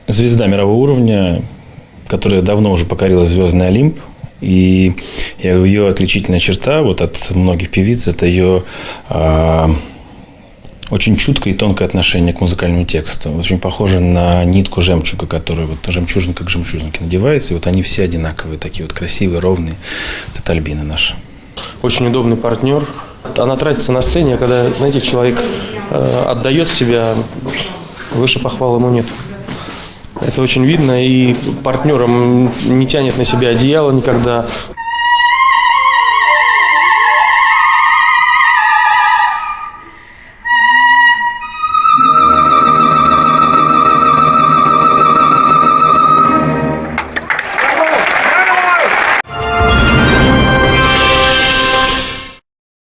звезда мирового уровня, которая давно уже покорила звездный Олимп. И ее отличительная черта вот от многих певиц – это ее очень чуткое и тонкое отношение к музыкальному тексту. Очень похоже на нитку жемчуга, которую вот жемчужинка к жемчужинке надевается. И вот они все одинаковые, такие вот красивые, ровные. Вот это Альбина наша. Очень удобный партнер. Она тратится на сцене, а когда, знаете, человек отдает себя, выше похвал ему нет. Это очень видно, и партнером не тянет на себя одеяло никогда.